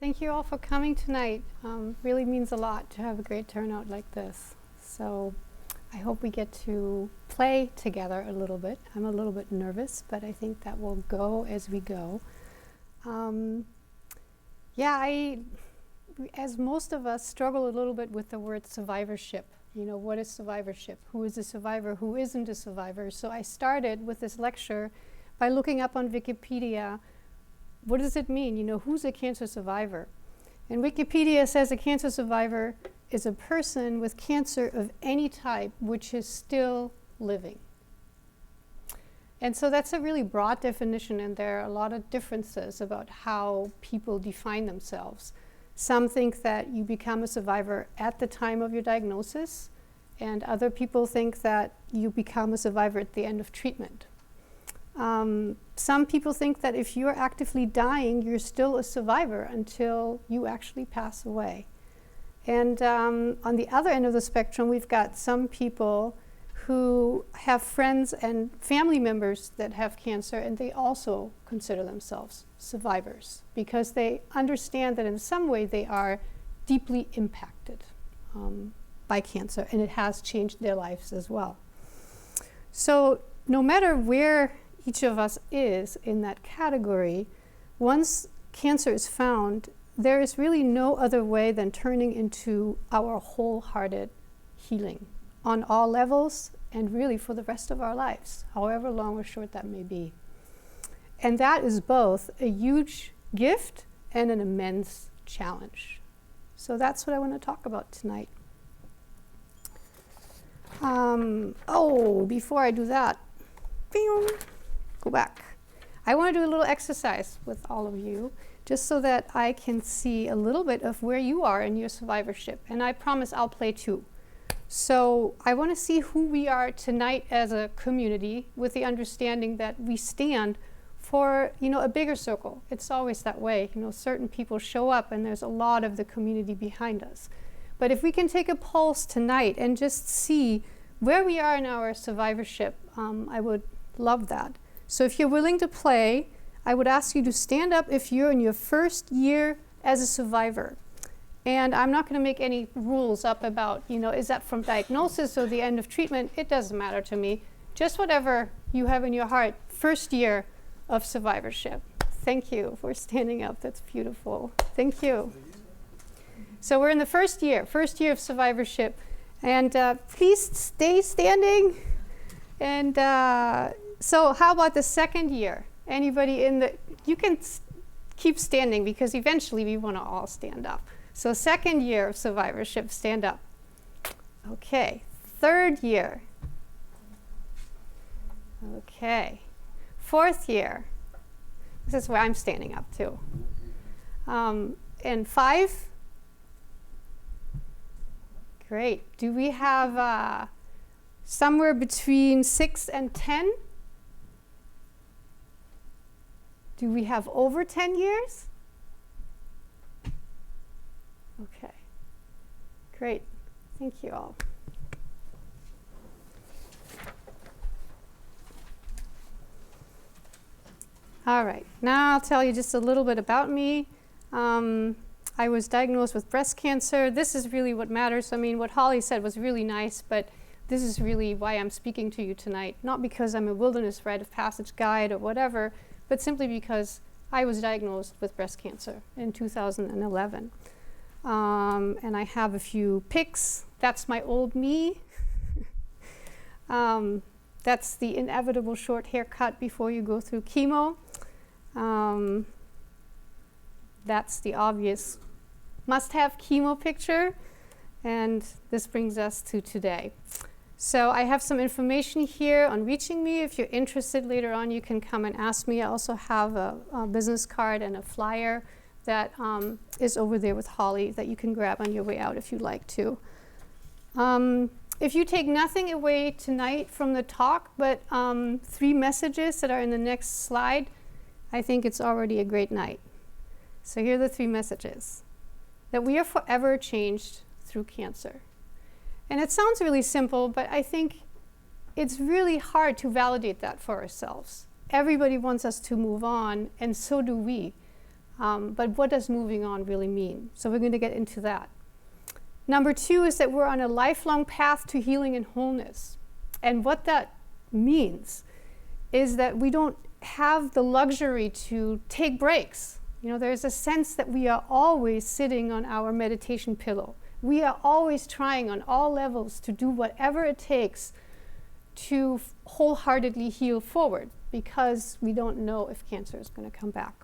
Thank you all for coming tonight. Really means a lot to have a great turnout like this. So I hope we get to play together a little bit. I'm a little bit nervous, but I think that will go as we go. As most of us, struggle a little bit with the word survivorship. You know, what is survivorship? Who is a survivor? Who isn't a survivor? So I started with this lecture by looking up on Wikipedia, what does it mean? You know, who's a cancer survivor? And Wikipedia says a cancer survivor is a person with cancer of any type which is still living. And so that's a really broad definition, and there are a lot of differences about how people define themselves. Some think that you become a survivor at the time of your diagnosis, and other people think that you become a survivor at the end of treatment. Some people think that if you're actively dying, you're still a survivor until you actually pass away. And on the other end of the spectrum, we've got some people who have friends and family members that have cancer, and they also consider themselves survivors because they understand that in some way they are deeply impacted by cancer, and it has changed their lives as well. So no matter where each of us is in that category, once cancer is found, there is really no other way than turning into our wholehearted healing on all levels and really for the rest of our lives, however long or short that may be. And that is both a huge gift and an immense challenge. So that's what I want to talk about tonight. Before I do that, go back. I want to do a little exercise with all of you, just so that I can see a little bit of where you are in your survivorship. And I promise I'll play too. So I want to see who we are tonight as a community, with the understanding that we stand for, a bigger circle. It's always that way. Certain people show up and there's a lot of the community behind us. But if we can take a pulse tonight and just see where we are in our survivorship, I would love that. So if you're willing to play, I would ask you to stand up if you're in your first year as a survivor. And I'm not going to make any rules up about, is that from diagnosis or the end of treatment? It doesn't matter to me. Just whatever you have in your heart, first year of survivorship. Thank you for standing up. That's beautiful. Thank you. So we're in the first year of survivorship. And please stay standing. And so how about the second year? Anybody you can keep standing because eventually we want to all stand up. So second year of survivorship, stand up. Okay, third year. Okay, fourth year. This is where I'm standing up too. And 5? Great. Do we have somewhere between 6 and 10? Do we have over 10 years? Okay, great. Thank you all. All right, now I'll tell you just a little bit about me. I was diagnosed with breast cancer. This is really what matters. I mean, what Holly said was really nice, but this is really why I'm speaking to you tonight. Not because I'm a wilderness rite of passage guide or whatever, but simply because I was diagnosed with breast cancer in 2011. And I have a few pics. That's my old me. That's the inevitable short haircut before you go through chemo. That's the obvious must-have chemo picture. And this brings us to today. So I have some information here on reaching me. If you're interested later on, you can come and ask me. I also have a business card and a flyer that is over there with Holly that you can grab on your way out if you'd like to. If you take nothing away tonight from the talk, but 3 messages that are in the next slide, I think it's already a great night. So here are the 3 messages. That we are forever changed through cancer. And it sounds really simple, but I think it's really hard to validate that for ourselves. Everybody wants us to move on, and so do we. But what does moving on really mean? So we're going to get into that. Number 2 is that we're on a lifelong path to healing and wholeness. And what that means is that we don't have the luxury to take breaks. There's a sense that we are always sitting on our meditation pillow. We are always trying on all levels to do whatever it takes to wholeheartedly heal forward, because we don't know if cancer is going to come back.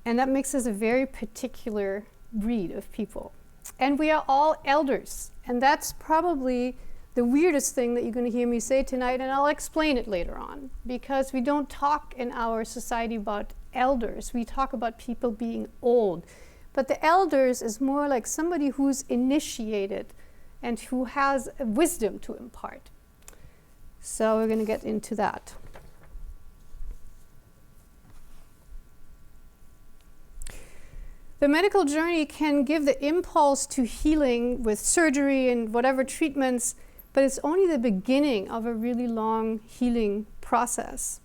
And that makes us a very particular breed of people. And we are all elders. And that's probably the weirdest thing that you're going to hear me say tonight, and I'll explain it later on, because we don't talk in our society about elders. We talk about people being old. But the elders is more like somebody who's initiated and who has wisdom to impart. So we're going to get into that. The medical journey can give the impulse to healing with surgery and whatever treatments, but it's only the beginning of a really long healing process.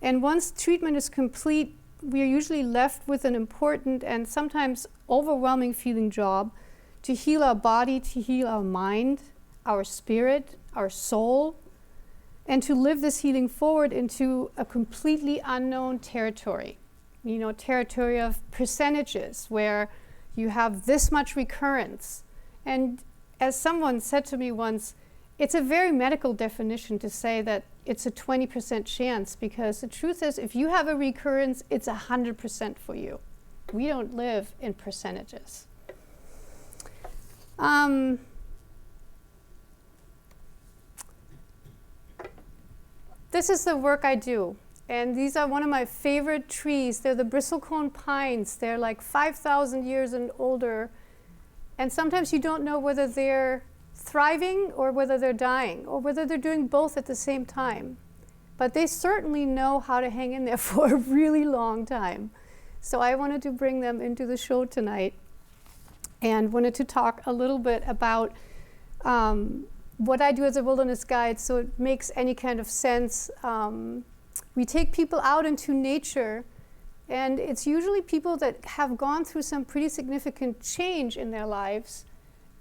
And once treatment is complete, we are usually left with an important and sometimes overwhelming feeling job to heal our body, to heal our mind, our spirit, our soul, and to live this healing forward into a completely unknown territory. Territory of percentages, where you have this much recurrence. And as someone said to me once, it's a very medical definition to say that it's a 20% chance, because the truth is, if you have a recurrence, it's 100% for you. We don't live in percentages. This is the work I do. And these are one of my favorite trees. They're the bristlecone pines. They're like 5,000 years and older. And sometimes you don't know whether they're thriving or whether they're dying, or whether they're doing both at the same time. But they certainly know how to hang in there for a really long time. So I wanted to bring them into the show tonight and wanted to talk a little bit about what I do as a wilderness guide, so it makes any kind of sense. We take people out into nature, and it's usually people that have gone through some pretty significant change in their lives,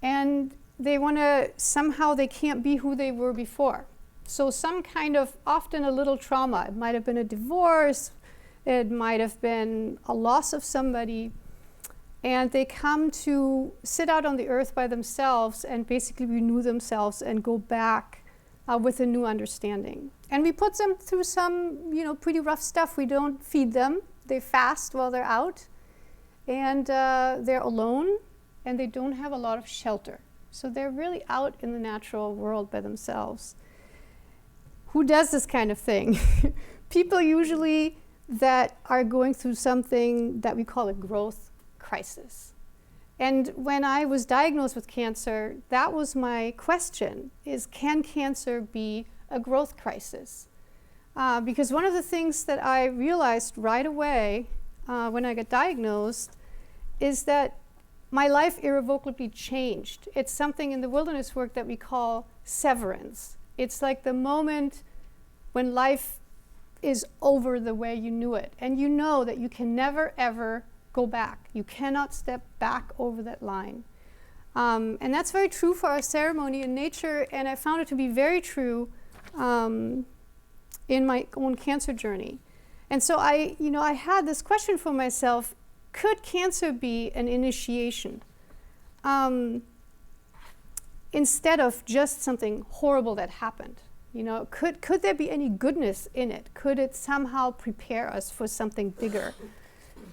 and they want to, somehow they can't be who they were before. So some kind of, often a little trauma. It might have been a divorce, it might have been a loss of somebody, and they come to sit out on the earth by themselves and basically renew themselves and go back with a new understanding. And we put them through some, pretty rough stuff. We don't feed them. They fast while they're out, and they're alone, and they don't have a lot of shelter. So they're really out in the natural world by themselves. Who does this kind of thing? People usually that are going through something that we call a growth crisis. And when I was diagnosed with cancer, that was my question, is can cancer be a growth crisis? Because one of the things that I realized right away when I got diagnosed is that my life irrevocably changed. It's something in the wilderness work that we call severance. It's like the moment when life is over the way you knew it, and you know that you can never, ever go back. You cannot step back over that line. And that's very true for our ceremony in nature, and I found it to be very true in my own cancer journey. And so I had this question for myself: could cancer be an initiation? Instead of just something horrible that happened. Could there be any goodness in it? Could it somehow prepare us for something bigger?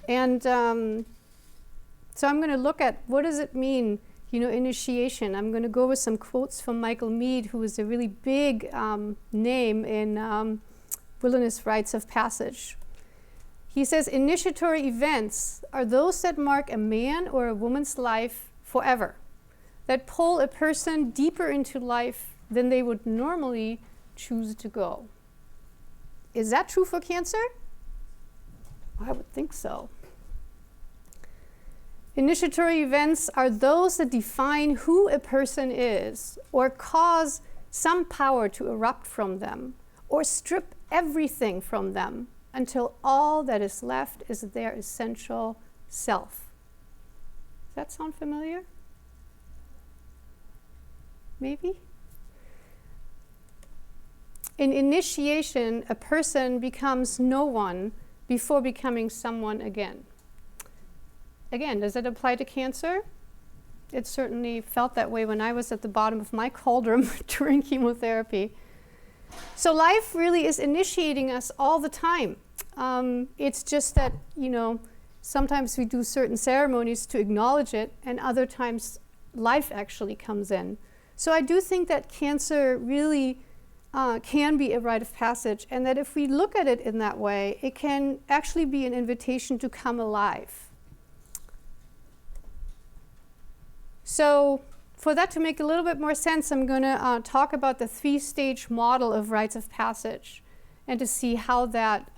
And so I'm going to look at what does it mean, initiation. I'm going to go with some quotes from Michael Meade, who is a really big name in wilderness rites of passage. He says, initiatory events are those that mark a man or a woman's life forever, that pull a person deeper into life than they would normally choose to go. Is that true for cancer? I would think so. Initiatory events are those that define who a person is, or cause some power to erupt from them, or strip everything from them until all that is left is their essential self. Does that sound familiar? Maybe? In initiation, a person becomes no one before becoming someone again. Again, does it apply to cancer? It certainly felt that way when I was at the bottom of my cauldron during chemotherapy. So life really is initiating us all the time. It's just that, sometimes we do certain ceremonies to acknowledge it, and other times life actually comes in. So I do think that cancer really can be a rite of passage, and that if we look at it in that way, it can actually be an invitation to come alive. So for that to make a little bit more sense, I'm going to talk about the 3-stage model of rites of passage and to see how that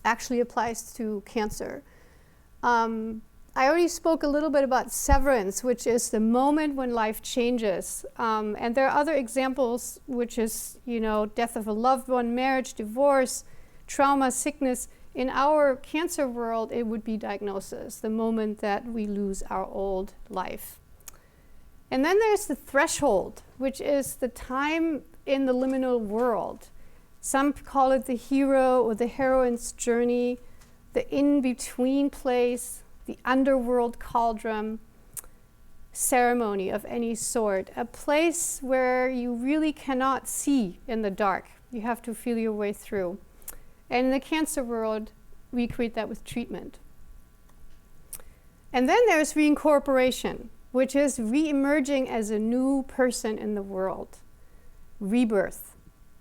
actually applies to cancer. I already spoke a little bit about severance, which is the moment when life changes. And there are other examples, which is, death of a loved one, marriage, divorce, trauma, sickness. In our cancer world, it would be diagnosis, the moment that we lose our old life. And then there's the threshold, which is the time in the liminal world. Some call it the hero or the heroine's journey, the in-between place, the underworld cauldron, ceremony of any sort, a place where you really cannot see in the dark. You have to feel your way through. And in the cancer world, we create that with treatment. And then there's reincorporation, which is re-emerging as a new person in the world. Rebirth,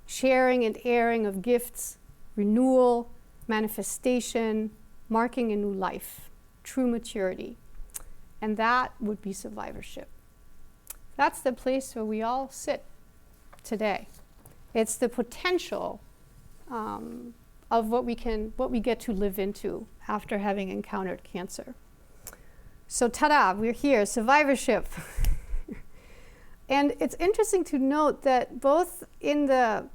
sharing and airing of gifts, renewal, manifestation, marking a new life, true maturity. And that would be survivorship. That's the place where we all sit today. It's the potential of what we get to live into after having encountered cancer. So ta-da, we're here, survivorship. And it's interesting to note that both in the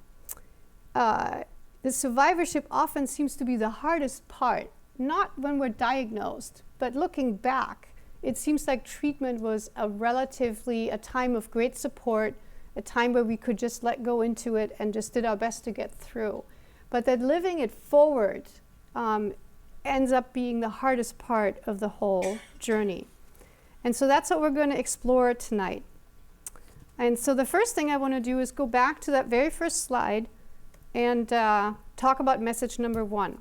survivorship often seems to be the hardest part, not when we're diagnosed, but looking back, it seems like treatment was a time of great support, a time where we could just let go into it and just did our best to get through. But that living it forward ends up being the hardest part of the whole journey. And so that's what we're going to explore tonight. And so the first thing I want to do is go back to that very first slide and talk about message number 1.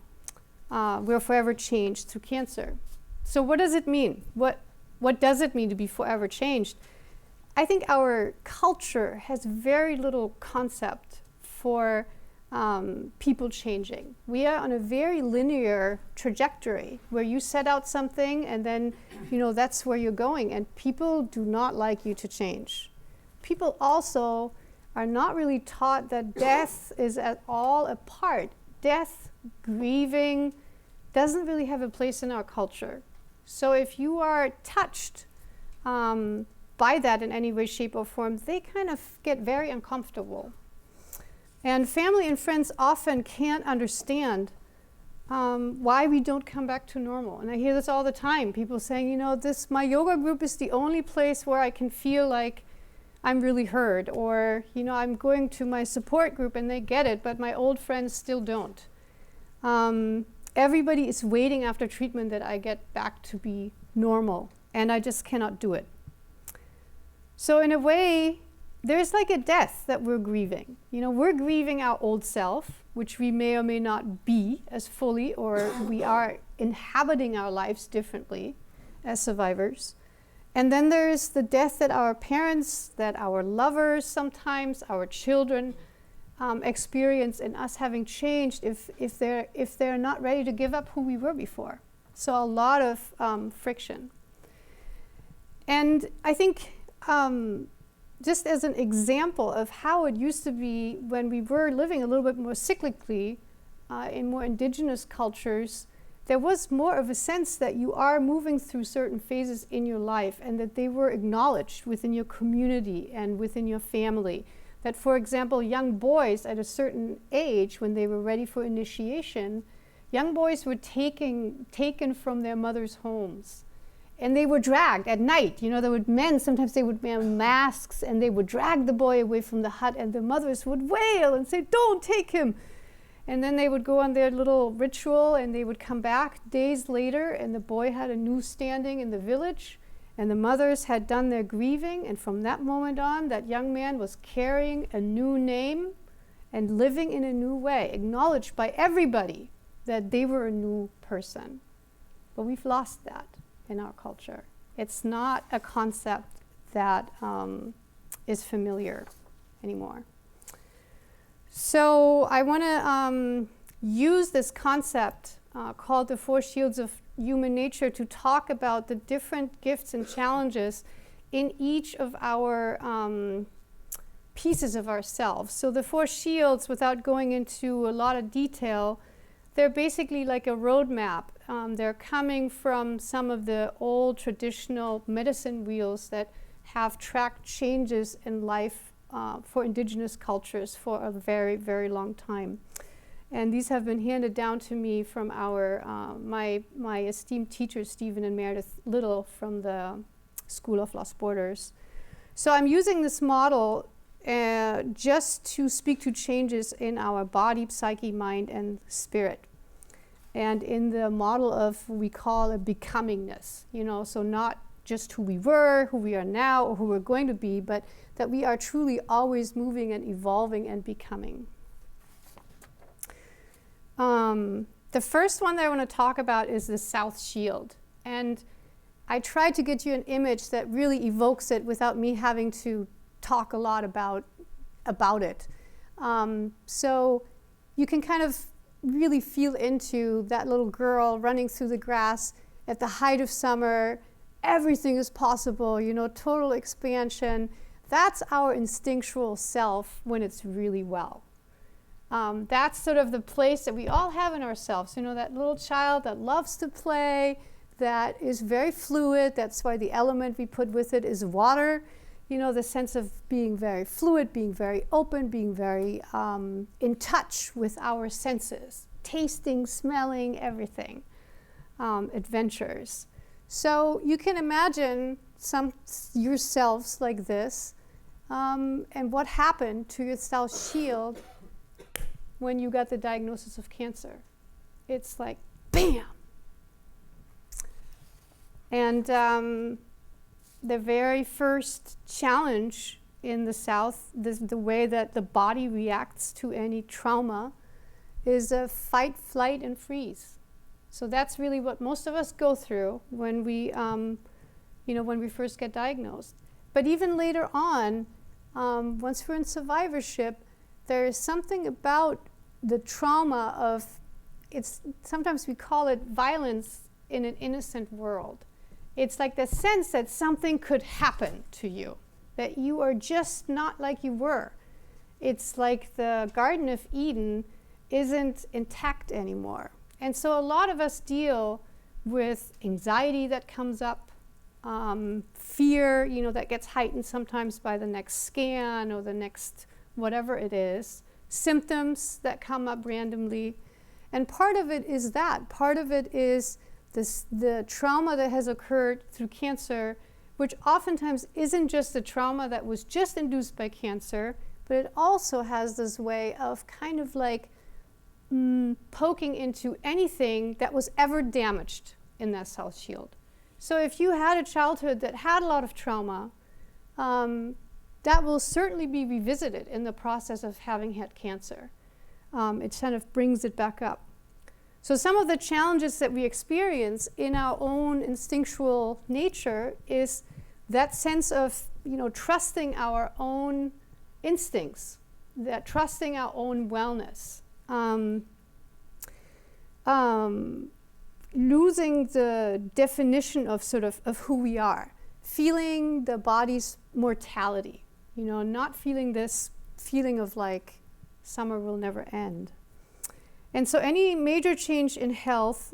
We're forever changed through cancer. So what does it mean? What does it mean to be forever changed? I think our culture has very little concept for people changing. We are on a very linear trajectory where you set out something and then, that's where you're going. And people do not like you to change. People also are not really taught that death is at all a part. Death, grieving, doesn't really have a place in our culture. So if you are touched by that in any way, shape, or form, they kind of get very uncomfortable. And family and friends often can't understand why we don't come back to normal. And I hear this all the time. People saying, my yoga group is the only place where I can feel like I'm really heard. Or, I'm going to my support group and they get it, but my old friends still don't. Everybody is waiting after treatment that I get back to be normal, and I just cannot do it. So in a way, there's like a death that we're grieving. We're grieving our old self, which we may or may not be as fully, or we are inhabiting our lives differently as survivors. And then there's the death that our parents, that our lovers sometimes, our children experience in us having changed if they're not ready to give up who we were before. So a lot of friction. And I think just as an example of how it used to be when we were living a little bit more cyclically in more indigenous cultures, there was more of a sense that you are moving through certain phases in your life and that they were acknowledged within your community and within your family. That, for example, young boys at a certain age, when they were ready for initiation, young boys were taken from their mothers' homes. And they were dragged at night. There were men, sometimes they would wear masks, and they would drag the boy away from the hut, and the mothers would wail and say, "Don't take him." And then they would go on their little ritual, and they would come back days later, and the boy had a new standing in the village, and the mothers had done their grieving, and from that moment on, that young man was carrying a new name and living in a new way, acknowledged by everybody that they were a new person. But we've lost that in our culture. It's not a concept that is familiar anymore. So I want to use this concept called the Four Shields of Human Nature to talk about the different gifts and challenges in each of our pieces of ourselves. So the four shields, without going into a lot of detail, they're basically like a roadmap. They're coming from some of the old traditional medicine wheels that have tracked changes in life for indigenous cultures for a very, very long time. And these have been handed down to me from my esteemed teachers, Stephen and Meredith Little from the School of Lost Borders. So I'm using this model just to speak to changes in our body, psyche, mind, and spirit. And in the model of what we call a becomingness, so not just who we were, who we are now, or who we're going to be, but that we are truly always moving and evolving and becoming. The first one that I want to talk about is the South Shield. And I tried to get you an image that really evokes it without me having to talk a lot about it. So you can kind of really feel into that little girl running through the grass at the height of summer. Everything is possible, total expansion. That's our instinctual self when it's really well. That's sort of the place that we all have in ourselves. That little child that loves to play, that is very fluid. That's why the element we put with it is water. The sense of being very fluid, being very open, being very in touch with our senses, tasting, smelling, everything, adventures. So you can imagine yourselves like this, and what happened to your South Shield when you got the diagnosis of cancer. It's like, bam! And the very first challenge in the South, the way that the body reacts to any trauma, is a fight, flight, and freeze. So that's really what most of us go through when we, when we first get diagnosed. But even later on, once we're in survivorship, there is something about the trauma of, sometimes we call it violence in an innocent world. It's like the sense that something could happen to you, that you are just not like you were. It's like the Garden of Eden isn't intact anymore. And so a lot of us deal with anxiety that comes up, fear, that gets heightened sometimes by the next scan or the next whatever it is, symptoms that come up randomly. And part of it is that. Part of it is the trauma that has occurred through cancer, which oftentimes isn't just the trauma that was just induced by cancer, but it also has this way of kind of like poking into anything that was ever damaged in that South Shield. So if you had a childhood that had a lot of trauma, that will certainly be revisited in the process of having had cancer. It kind of brings it back up. So some of the challenges that we experience in our own instinctual nature is that sense of, trusting our own instincts, that trusting our own wellness, losing the definition of of who we are, feeling the body's mortality, not feeling this feeling of like summer will never end. And so any major change in health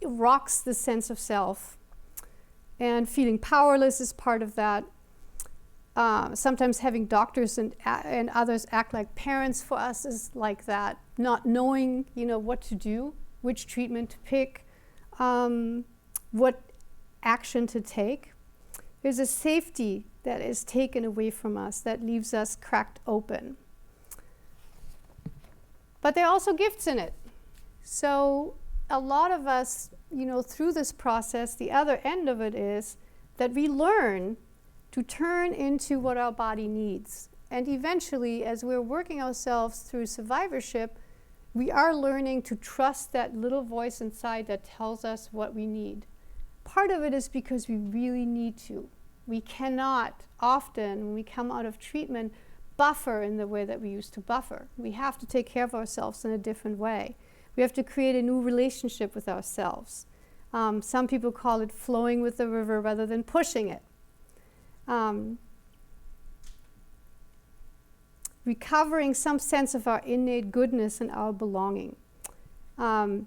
rocks the sense of self, and feeling powerless is part of that. Sometimes having doctors and others act like parents for us is like that, not knowing, what to do, which treatment to pick, what action to take. There's a safety that is taken away from us that leaves us cracked open. But there are also gifts in it. So a lot of us, through this process, the other end of it is that we learn to turn into what our body needs. And eventually, as we're working ourselves through survivorship, we are learning to trust that little voice inside that tells us what we need. Part of it is because we really need to. We cannot often, when we come out of treatment, buffer in the way that we used to buffer. We have to take care of ourselves in a different way. We have to create a new relationship with ourselves. Some people call it flowing with the river rather than pushing it. Recovering some sense of our innate goodness and our belonging.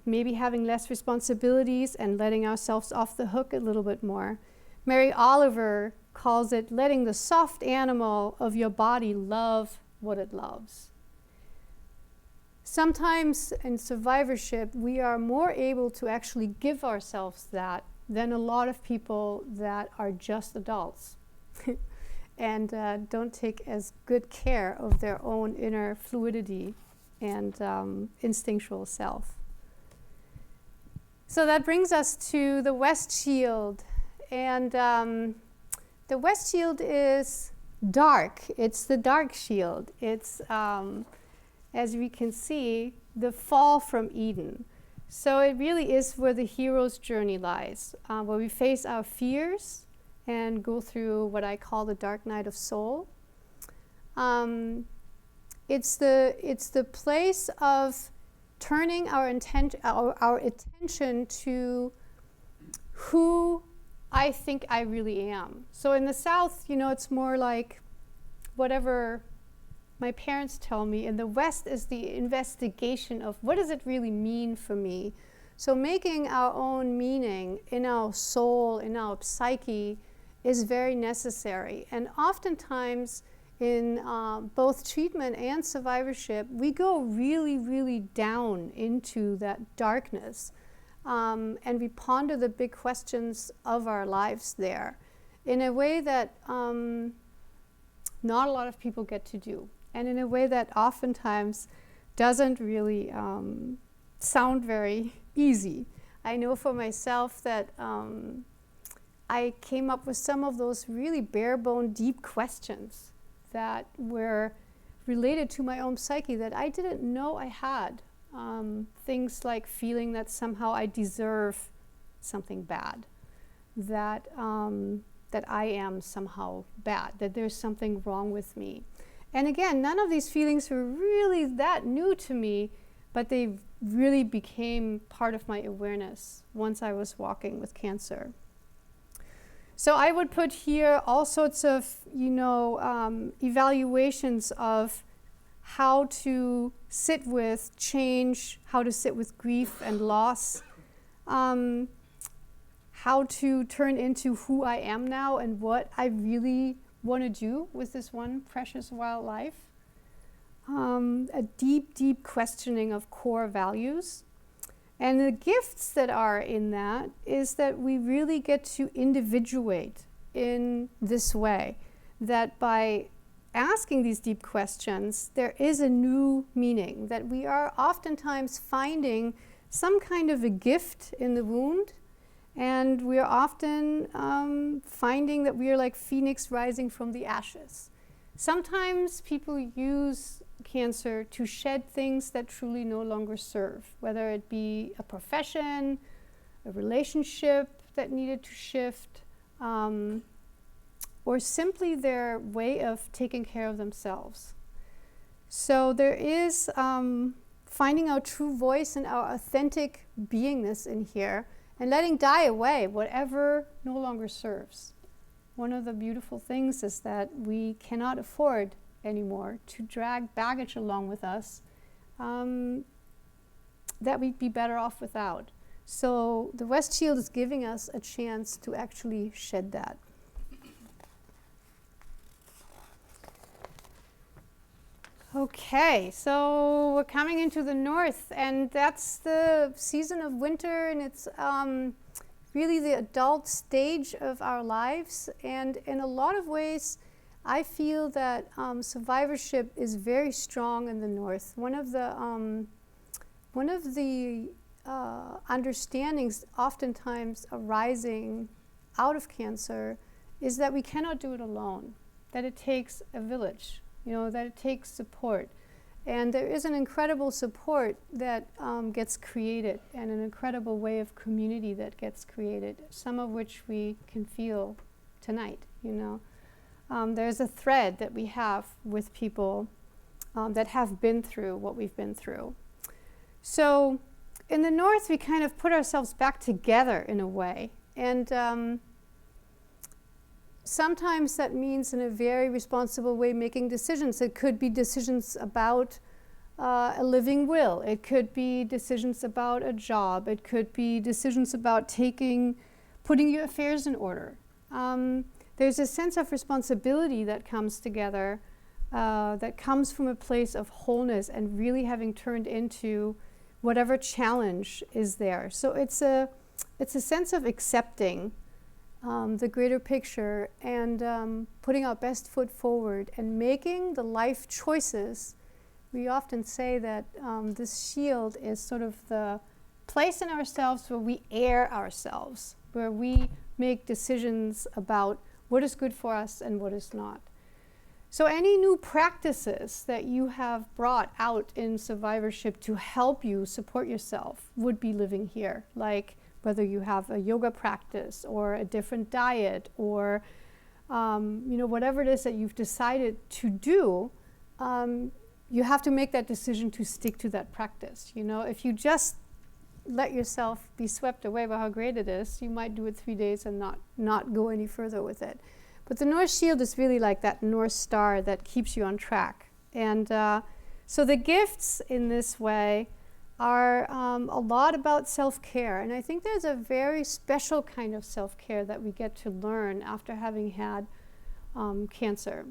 Maybe having less responsibilities and letting ourselves off the hook a little bit more. Mary Oliver calls it letting the soft animal of your body love what it loves. Sometimes in survivorship, we are more able to actually give ourselves that than a lot of people that are just adults and don't take as good care of their own inner fluidity and instinctual self. So that brings us to the West Shield. And the West Shield is dark. It's the dark shield. It's, as we can see, the fall from Eden. So it really is where the hero's journey lies, where we face our fears and go through what I call the dark night of soul. It's the place of turning our attention to who I think I really am. So in the South, it's more like whatever my parents tell me. In the West is the investigation of what does it really mean for me. So making our own meaning in our soul, in our psyche, is very necessary. And oftentimes in both treatment and survivorship, we go really, really down into that darkness. And we ponder the big questions of our lives there in a way that not a lot of people get to do, and in a way that oftentimes doesn't really sound very easy. I know for myself that I came up with some of those really bare-bone deep questions that were related to my own psyche that I didn't know I had. Things like feeling that somehow I deserve something bad, that I am somehow bad, that there's something wrong with me. And again, none of these feelings were really that new to me, but they really became part of my awareness once I was walking with cancer. So I would put here all sorts of, evaluations of how to sit with change, how to sit with grief and loss, how to turn into who I am now and what I really want to do with this one precious wild life. A deep, deep questioning of core values. And the gifts that are in that is that we really get to individuate in this way, that by asking these deep questions, there is a new meaning, that we are oftentimes finding some kind of a gift in the wound, and we are often finding that we are like phoenix rising from the ashes. Sometimes people use cancer to shed things that truly no longer serve, whether it be a profession, a relationship that needed to shift, or simply their way of taking care of themselves. So there is finding our true voice and our authentic beingness in here and letting die away whatever no longer serves. One of the beautiful things is that we cannot afford anymore to drag baggage along with us that we'd be better off without. So the West Shield is giving us a chance to actually shed that. Okay, so we're coming into the north, and that's the season of winter, and it's really the adult stage of our lives. And in a lot of ways, I feel that survivorship is very strong in the north. One of the understandings oftentimes arising out of cancer is that we cannot do it alone, that it takes a village, that it takes support. And there is an incredible support that gets created, and an incredible way of community that gets created, some of which we can feel tonight, There's a thread that we have with people that have been through what we've been through. So in the north, we kind of put ourselves back together in a way. And sometimes that means in a very responsible way making decisions. It could be decisions about a living will. It could be decisions about a job. It could be decisions about putting your affairs in order. There's a sense of responsibility that comes together, that comes from a place of wholeness and really having turned into whatever challenge is there. So it's a sense of accepting the greater picture and putting our best foot forward and making the life choices. We often say that this shield is sort of the place in ourselves where we air ourselves, where we make decisions about what is good for us and what is not. So any new practices that you have brought out in survivorship to help you support yourself would be living here, like whether you have a yoga practice or a different diet or whatever it is that you've decided to do, you have to make that decision to stick to that practice. If you just let yourself be swept away by how great it is, you might do it 3 days and not go any further with it. But the North Shield is really like that North Star that keeps you on track. And so the gifts in this way are a lot about self-care. And I think there's a very special kind of self-care that we get to learn after having had cancer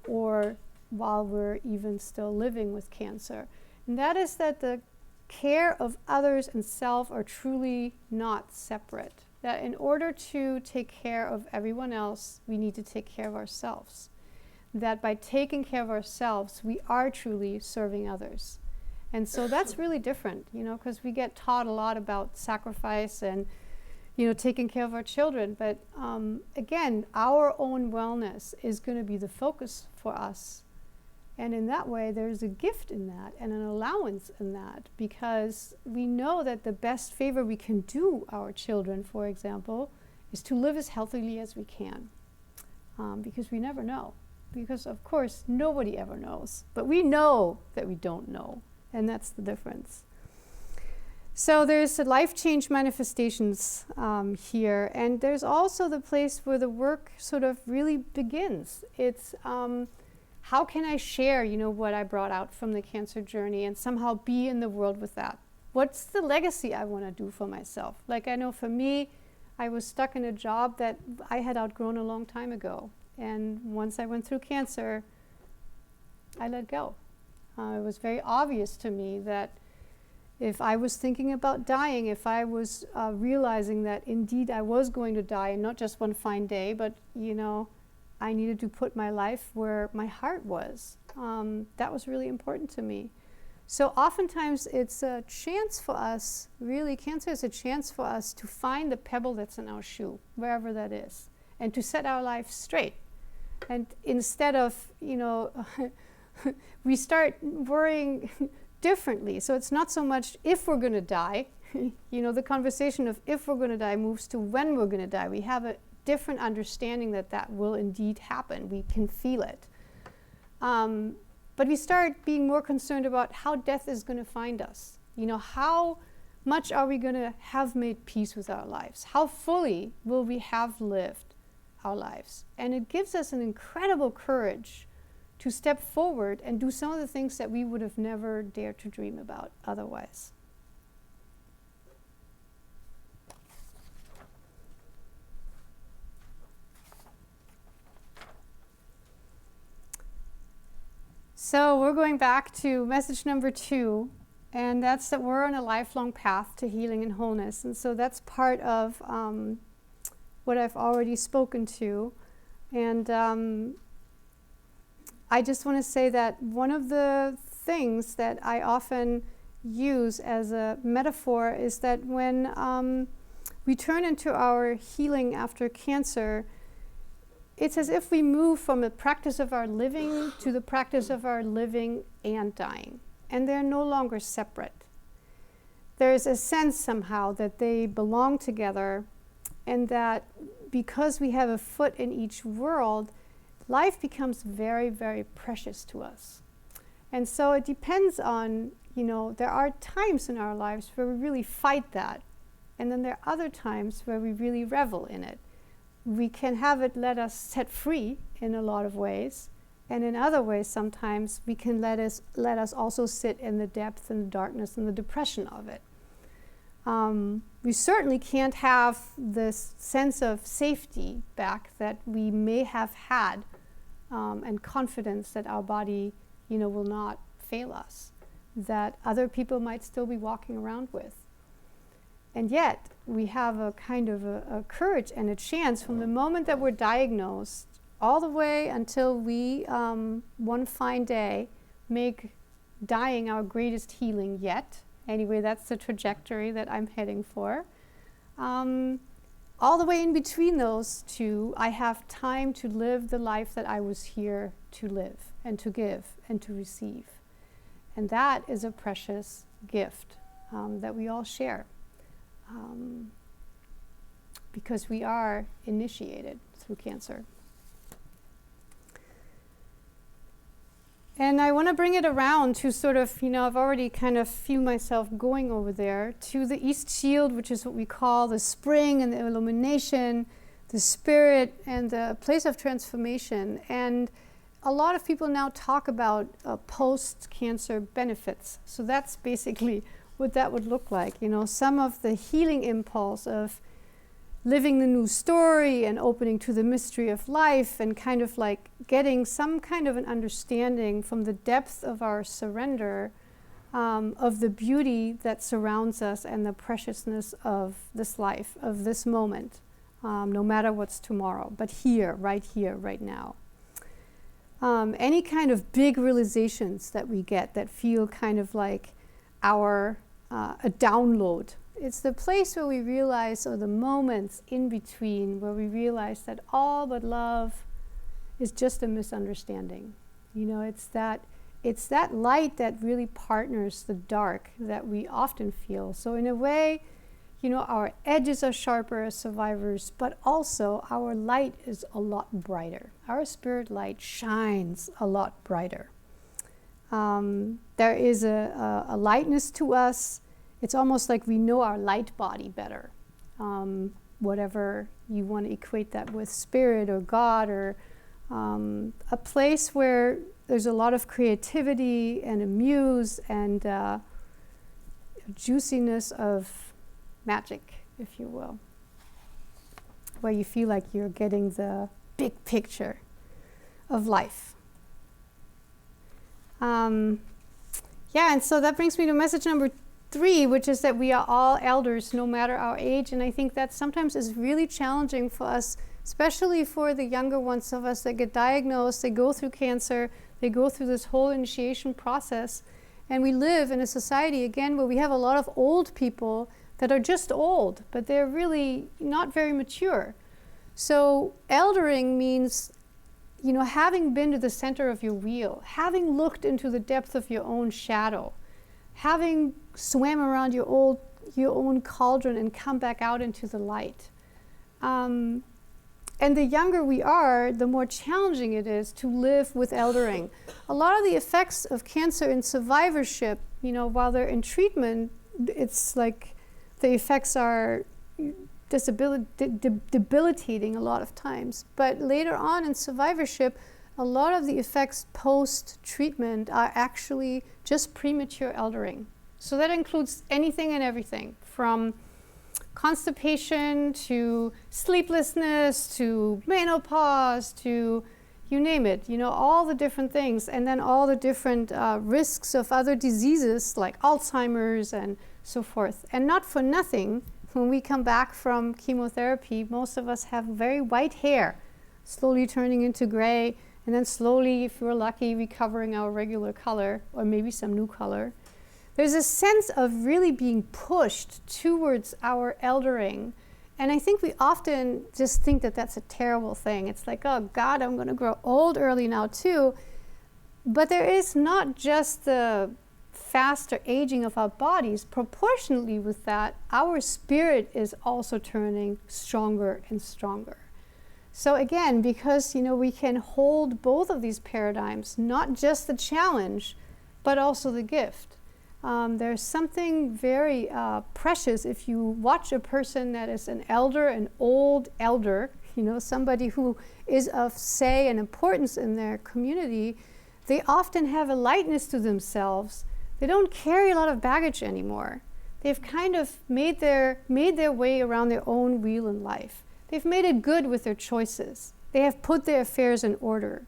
or while we're even still living with cancer. And that is that the care of others and self are truly not separate. That in order to take care of everyone else, we need to take care of ourselves. That by taking care of ourselves, we are truly serving others. And so that's really different, because we get taught a lot about sacrifice and, taking care of our children. But again, our own wellness is going to be the focus for us. And in that way, there's a gift in that and an allowance in that, because we know that the best favor we can do our children, for example, is to live as healthily as we can, because we never know. Because, of course, nobody ever knows. But we know that we don't know, and that's the difference. So there's life change manifestations here, and there's also the place where the work sort of really begins. It's how can I share, what I brought out from the cancer journey and somehow be in the world with that? What's the legacy I want to do for myself? Like, I know for me, I was stuck in a job that I had outgrown a long time ago. And once I went through cancer, I let go. It was very obvious to me that if I was thinking about dying, if I was realizing that indeed I was going to die, and not just one fine day, but, I needed to put my life where my heart was. That was really important to me. So oftentimes it's a chance for us, really, cancer is a chance for us to find the pebble that's in our shoe, wherever that is, and to set our life straight. And instead of, we start worrying differently. So it's not so much if we're going to die. The conversation of if we're going to die moves to when we're going to die. We have a different understanding that will indeed happen. We can feel it. But we start being more concerned about how death is going to find us. How much are we going to have made peace with our lives? How fully will we have lived our lives? And it gives us an incredible courage to step forward and do some of the things that we would have never dared to dream about otherwise. So we're going back to message number 2, and that's that we're on a lifelong path to healing and wholeness. And so that's part of what I've already spoken to. And I just want to say that one of the things that I often use as a metaphor is that when we turn into our healing after cancer, it's as if we move from the practice of our living to the practice of our living and dying. And they're no longer separate. There's a sense somehow that they belong together, and that because we have a foot in each world, life becomes very, very precious to us. And so it depends on, there are times in our lives where we really fight that. And then there are other times where we really revel in it. We can have it let us set free in a lot of ways. And in other ways, sometimes we can let us also sit in the depth and the darkness and the depression of it. We certainly can't have this sense of safety back that we may have had, and confidence that our body, will not fail us, that other people might still be walking around with. And yet, we have a kind of a courage and a chance from the moment that we're diagnosed all the way until we, one fine day, make dying our greatest healing yet. Anyway, that's the trajectory that I'm heading for. All the way in between those two, I have time to live the life that I was here to live and to give and to receive. And that is a precious gift that we all share. Because we are initiated through cancer. And I want to bring it around to sort of, I've already kind of feel myself going over there, to the East Shield, which is what we call the spring and the illumination, the spirit, and the place of transformation. And a lot of people now talk about post-cancer benefits. So that's basically what that would look like. Some of the healing impulse of living the new story and opening to the mystery of life, and kind of like getting some kind of an understanding from the depth of our surrender of the beauty that surrounds us and the preciousness of this life, of this moment, no matter what's tomorrow, but here, right now. Any kind of big realizations that we get that feel kind of like a download. It's the place where we realize, or the moments in between, where we realize that all but love is just a misunderstanding. It's that light that really partners the dark that we often feel. So in a way, our edges are sharper as survivors, but also our light is a lot brighter. Our spirit light shines a lot brighter. There is a lightness to us. It's almost like we know our light body better. Whatever you want to equate that with, spirit or God, or a place where there's a lot of creativity and a muse and juiciness of magic, if you will, where you feel like you're getting the big picture of life. And so that brings me to message number 3, which is that we are all elders, no matter our age. And I think that sometimes is really challenging for us, especially for the younger ones of us that get diagnosed, they go through cancer, they go through this whole initiation process. And we live in a society, again, where we have a lot of old people that are just old, but they're really not very mature. So eldering means, having been to the center of your wheel, having looked into the depth of your own shadow, having swam around your own cauldron and come back out into the light. And the younger we are, the more challenging it is to live with eldering. A lot of the effects of cancer in survivorship, while they're in treatment, it's like the effects are debilitating a lot of times. But later on in survivorship, a lot of the effects post-treatment are actually just premature eldering. So that includes anything and everything, from constipation to sleeplessness to menopause to, you name it, all the different things, and then all the different risks of other diseases like Alzheimer's and so forth. And not for nothing, when we come back from chemotherapy, most of us have very white hair, slowly turning into gray, and then slowly, if we're lucky, recovering our regular color, or maybe some new color. There's a sense of really being pushed towards our eldering. And I think we often just think that that's a terrible thing. It's like, oh God, I'm going to grow old early now too. But there is not just the faster aging of our bodies. Proportionately with that, our spirit is also turning stronger and stronger. So again, because we can hold both of these paradigms, not just the challenge, but also the gift. There's something very precious if you watch a person that is an elder, an old elder, somebody who is of say and importance in their community. They often have a lightness to themselves. They don't carry a lot of baggage anymore. They've kind of made their way around their own wheel in life. They've made it good with their choices. They have put their affairs in order.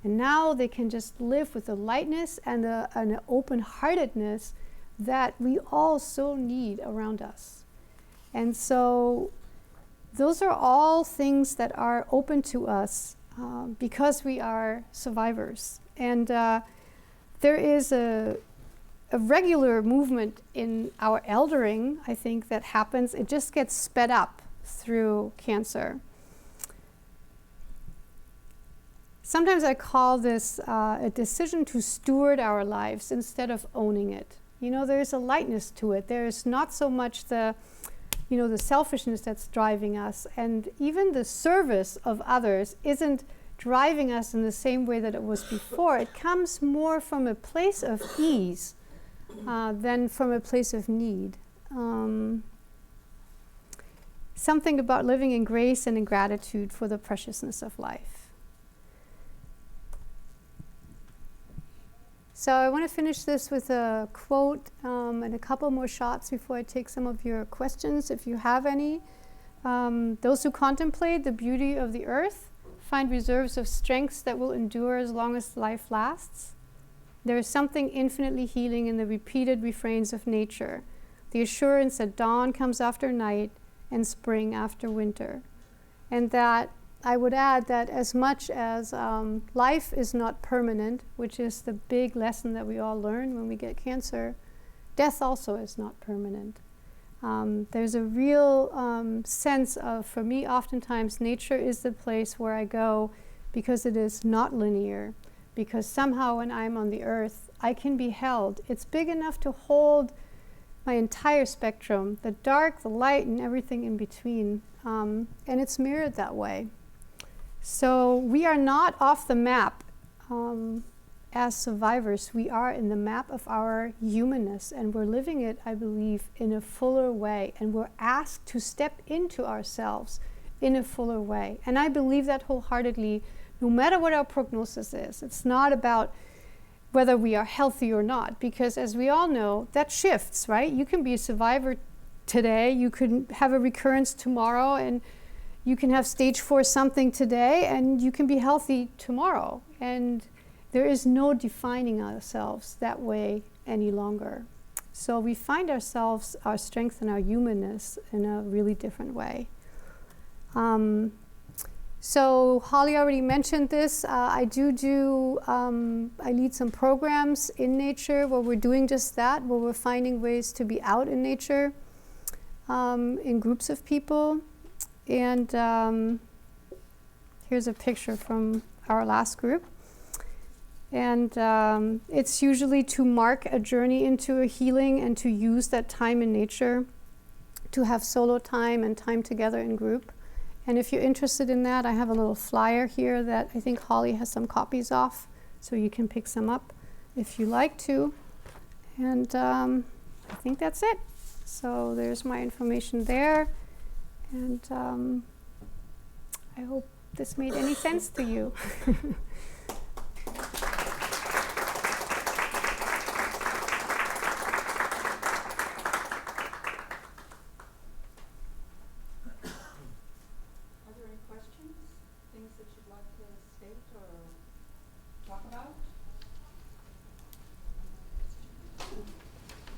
And now they can just live with the lightness and an open-heartedness that we all so need around us. And so those are all things that are open to us because we are survivors. And there is a regular movement in our eldering, I think, that happens. It just gets sped up through cancer. Sometimes I call this a decision to steward our lives instead of owning it. There's a lightness to it. There's not so much the selfishness that's driving us, and even the service of others isn't driving us in the same way that it was before. It comes more from a place of ease than from a place of need. Something about living in grace and in gratitude for the preciousness of life. So I want to finish this with a quote and a couple more shots before I take some of your questions, if you have any. Those who contemplate the beauty of the earth find reserves of strengths that will endure as long as life lasts. There is something infinitely healing in the repeated refrains of nature, the assurance that dawn comes after night and spring after winter. And that I would add that as much as life is not permanent, which is the big lesson that we all learn when we get cancer, death also is not permanent. There's a real sense of, for me, oftentimes nature is the place where I go because it is not linear, because somehow when I'm on the earth, I can be held. It's big enough to hold my entire spectrum, the dark, the light, and everything in between. And it's mirrored that way. So we are not off the map as survivors. We are in the map of our humanness, and we're living it, I believe, in a fuller way. And we're asked to step into ourselves in a fuller way. And I believe that wholeheartedly, no matter what our prognosis is. It's not about whether we are healthy or not, because as we all know, that shifts, right? You can be a survivor today, you can have a recurrence tomorrow, and you can have stage 4 something today, and you can be healthy tomorrow. And there is no defining ourselves that way any longer. So we find ourselves, our strength and our humanness in a really different way. So Holly already mentioned this. I lead some programs in nature where we're doing just that, where we're finding ways to be out in nature in groups of people. And here's a picture from our last group. And it's usually to mark a journey into a healing and to use that time in nature, to have solo time and time together in group. And if you're interested in that, I have a little flyer here that I think Holly has some copies of, so you can pick some up if you like to. And I think that's it. So there's my information there. And I hope this made any sense to you. things that you'd like to state or talk about?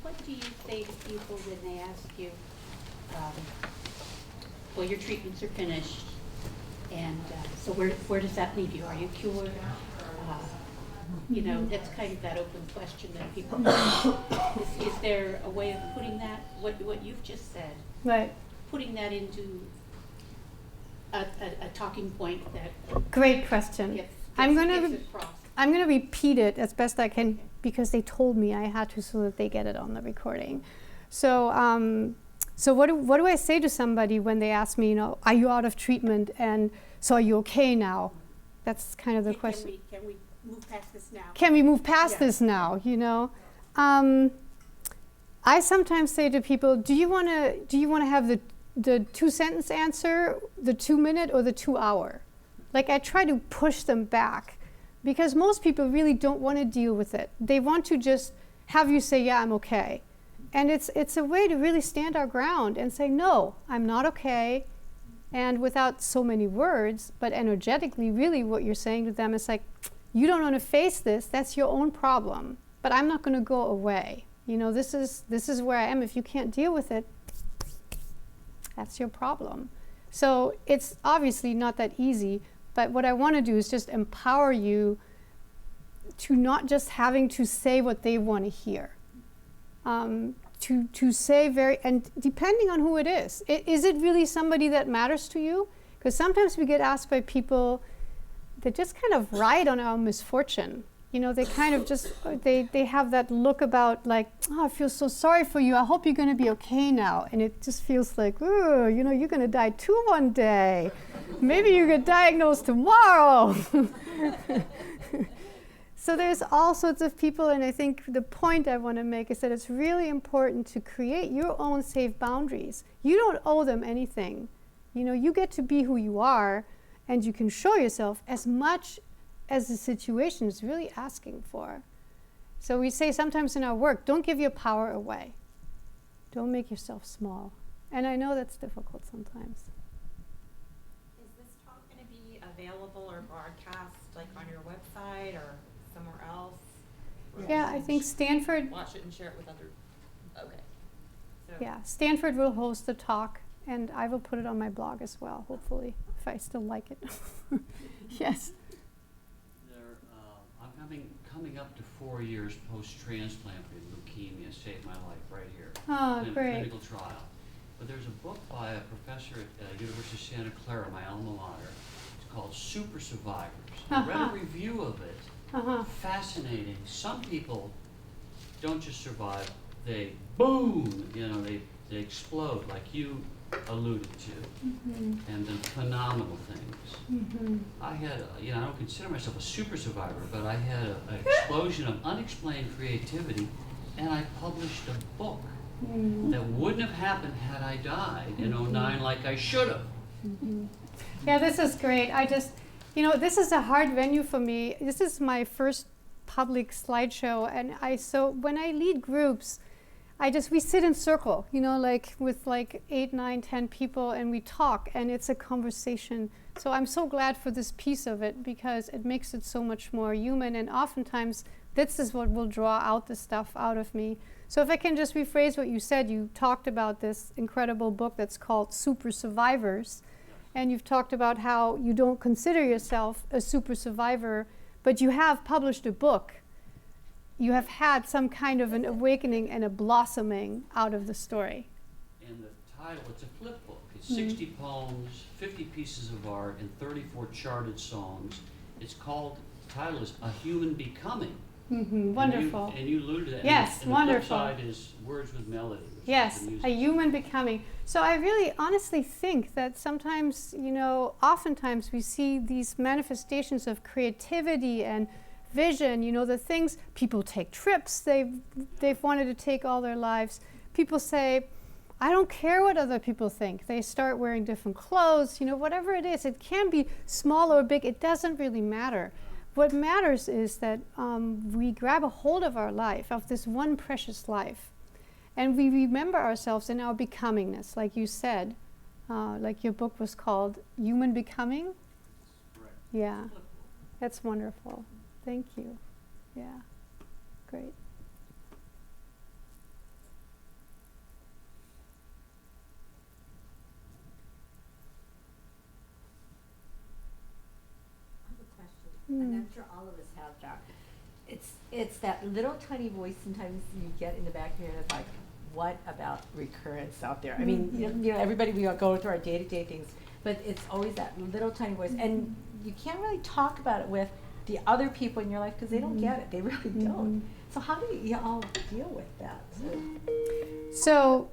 What do you say to people when they ask you, well, your treatments are finished, and so where does that leave you? Are you cured? That's kind of that open question that people is there a way of putting that, what you've just said, Right. putting that into a talking point that Great question. gets I'm gonna across? I'm going to repeat it as best I can because they told me I had to so that they get it on the recording. So, what do I say to somebody when they ask me, are you out of treatment, and so are you okay now? That's kind of the question. Can we move past this now? Can we move past this now? I sometimes say to people, do you want to have the 2-sentence answer, the 2-minute, or the 2-hour? Like, I try to push them back because most people really don't want to deal with it. They want to just have you say, yeah, I'm okay. And it's a way to really stand our ground and say, no, I'm not okay. And without so many words, but energetically, really what you're saying to them is like, you don't want to face this, that's your own problem. But I'm not going to go away. This is where I am. If you can't deal with it, that's your problem. So it's obviously not that easy, but what I want to do is just empower you to not just having to say what they want to hear. To say and depending on who it is it really somebody that matters to you? Because sometimes we get asked by people that just kind of ride on our misfortune. They kind of just, they have that look about like, oh, I feel so sorry for you. I hope you're going to be okay now. And it just feels like, oh, you're going to die too one day. Maybe you get diagnosed tomorrow. So there's all sorts of people, and I think the point I want to make is that it's really important to create your own safe boundaries. You don't owe them anything. You get to be who you are, and you can show yourself as much as the situation is really asking for. So we say sometimes in our work, don't give your power away. Don't make yourself small. And I know that's difficult sometimes. Is this talk going to be available or broadcast like on your website or somewhere else? Yeah, I think Stanford. Watch it and share it with other. Okay. So Yeah, Stanford will host the talk, and I will put it on my blog as well, hopefully, if I still like it. Yes. I'm coming up to 4 years post-transplant with leukemia. Saved my life right here. Oh, in a great. clinical trial. But there's a book by a professor at University of Santa Clara, my alma mater. It's called Super Survivors. I read a review of it. Fascinating. Some people don't just survive; they boom. They explode, like you alluded to, and then phenomenal things. I had, I don't consider myself a super survivor, but I had an explosion of unexplained creativity, and I published a book that wouldn't have happened had I died in '09 like I should have. Yeah, this is great. This is a hard venue for me. This is my first public slideshow, and when I lead groups, we sit in circle, with 8, 9, 10 people, and we talk, and it's a conversation. So I'm so glad for this piece of it because it makes it so much more human, and oftentimes this is what will draw out the stuff out of me. So if I can just rephrase what you said, you talked about this incredible book that's called Super Survivors, and you've talked about how you don't consider yourself a super survivor, but you have published a book. You have had some kind of an awakening and a blossoming out of the story. And the title, it's a flip book. It's 60 poems, 50 pieces of art, and 34 charted songs. It's called, the title is A Human Becoming. Wonderful. And you alluded to that. Yes, and wonderful. The flip side is Words with Melody. Yes, a human becoming. So I really honestly think that sometimes, oftentimes we see these manifestations of creativity and vision, the things, people take trips they've wanted to take all their lives. People say, I don't care what other people think. They start wearing different clothes, whatever it is. It can be small or big. It doesn't really matter. What matters is that we grab a hold of our life, of this one precious life, and we remember ourselves in our becomingness, like you said, like your book was called Human Becoming. Yeah, that's wonderful. Thank you. Yeah, great. I have a question, Mm. and I'm sure all of us have that. It's that little tiny voice sometimes you get in the back of your head, like, what about recurrence out there? I mean, you know, everybody, we all go through our day-to-day things, but it's always that little tiny voice, and you can't really talk about it with the other people in your life because they don't get it. They really don't. So how do you all deal with that? So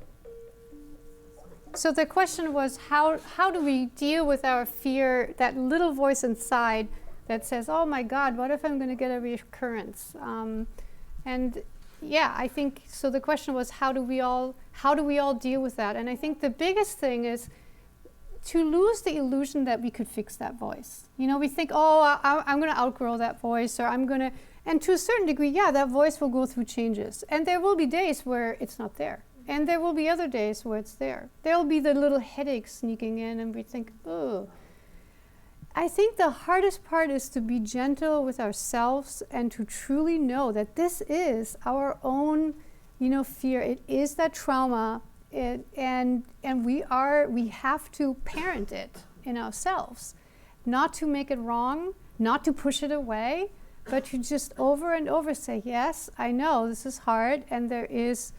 the question was, how do we deal with our fear, that little voice inside that says, oh my God, what if I'm going to get a recurrence? And yeah, I think, so the question was, how do we all deal with that? And I think the biggest thing is to lose the illusion that we could fix that voice. You know, we think, oh, I'm going to outgrow that voice, or I'm going to, and to a certain degree, yeah, that voice will go through changes. And there will be days where it's not there. And there will be other days where it's there. There will be the little headache sneaking in, and we think, oh. I think the hardest part is to be gentle with ourselves and to truly know that this is our own, you know, fear. It is that trauma, and we have to parent it in ourselves, not to make it wrong, not to push it away, but to just over and over say, yes, I know this is hard, and there is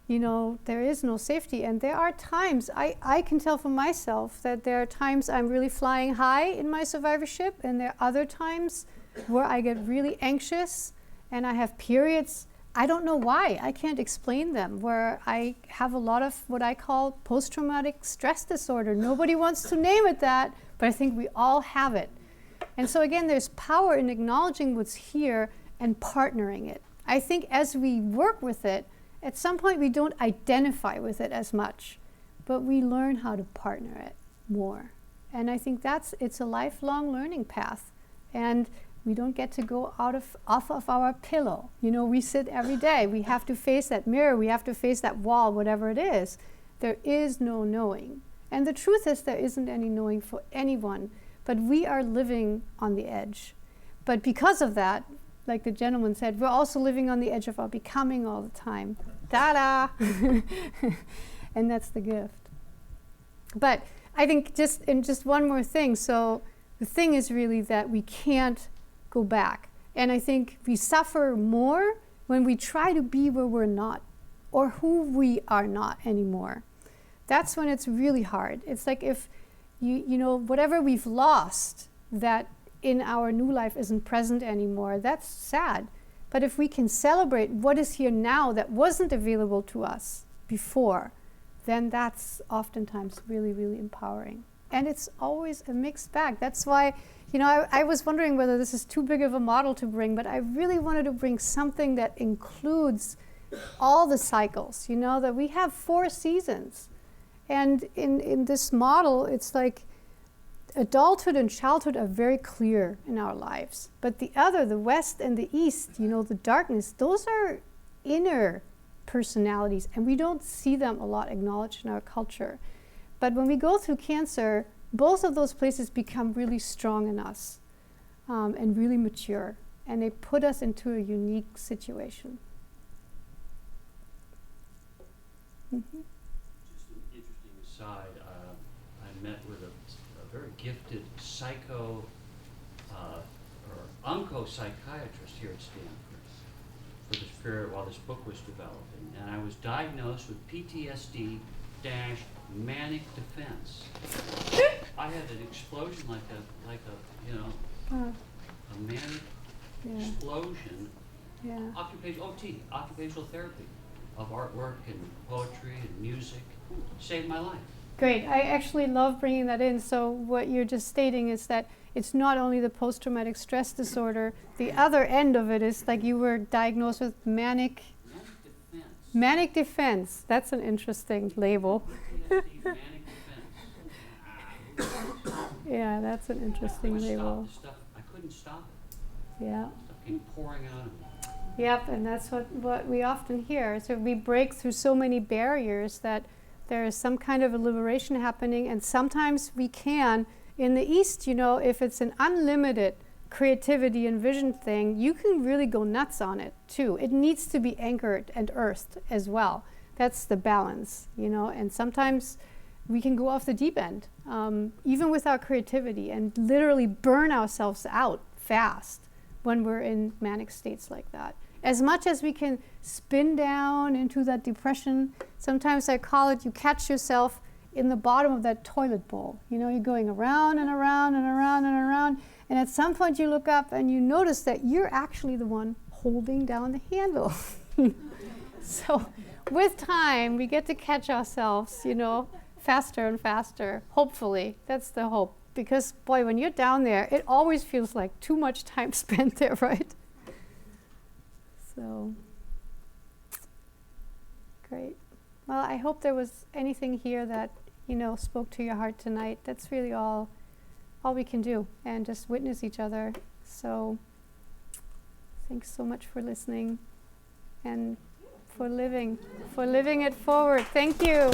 no safety. And there are times, I can tell for myself that there are times I'm really flying high in my survivorship, and there are other times where I get really anxious and I have periods, I don't know why, I can't explain them, where I have a lot of what I call post-traumatic stress disorder. Nobody wants to name it that, but I think we all have it. And so again, there's power in acknowledging what's here and partnering it. I think as we work with it, at some point we don't identify with it as much, but we learn how to partner it more. And I think it's a lifelong learning path. And we don't get to go off of our pillow. You know, we sit every day. We have to face that mirror. We have to face that wall, whatever it is. There is no knowing. And the truth is there isn't any knowing for anyone, but we are living on the edge. But because of that, like the gentleman said, we're also living on the edge of our becoming all the time. Ta-da! And that's the gift. But I think just one more thing. So the thing is really that we can't go back. And I think we suffer more when we try to be where we're not or who we are not anymore. That's when it's really hard. It's like if you know, whatever we've lost that in our new life isn't present anymore, that's sad. But if we can celebrate what is here now that wasn't available to us before, then that's oftentimes really, really empowering. And it's always a mixed bag. That's why, you know, I was wondering whether this is too big of a model to bring, but I really wanted to bring something that includes all the cycles, you know, that we have 4 seasons. And in this model, it's like adulthood and childhood are very clear in our lives. But the West and the East, you know, the darkness, those are inner personalities, and we don't see them a lot acknowledged in our culture. But when we go through cancer, both of those places become really strong in us and really mature, and they put us into a unique situation. Mm-hmm. Just an interesting aside, I met with a very gifted psycho or onco-psychiatrist here at Stanford for this period while this book was developing, and I was diagnosed with PTSD manic defense. I had an explosion like a manic explosion. Yeah. Occupational therapy of artwork and poetry and music saved my life. Great. I actually love bringing that in. So what you're just stating is that it's not only the post-traumatic stress disorder. The other end of it is like you were diagnosed with manic defense. Manic defense. That's an interesting label. PTSD, manic defense. Yeah, that's an interesting label. I couldn't stop it. Yeah. Stuff came pouring out of me. Yep, and that's what we often hear. So we break through so many barriers that there is some kind of a liberation happening, and sometimes we can, In the East, you know, if it's an unlimited creativity and vision thing, you can really go nuts on it too. It needs to be anchored and earthed as well. That's the balance, you know, and sometimes we can go off the deep end, even with our creativity, and literally burn ourselves out fast when we're in manic states like that. As much as we can spin down into that depression, sometimes I call it, you catch yourself in the bottom of that toilet bowl. You know, you're going around and around and around and around, and at some point you look up and you notice that you're actually the one holding down the handle. So with time, we get to catch ourselves, you know, faster and faster, hopefully. That's the hope. Because, boy, when you're down there, it always feels like too much time spent there, right? So, great. Well, I hope there was anything here that, you know, spoke to your heart tonight. That's really all we can do, and just witness each other. So, thanks so much for listening and for living it forward. Thank you.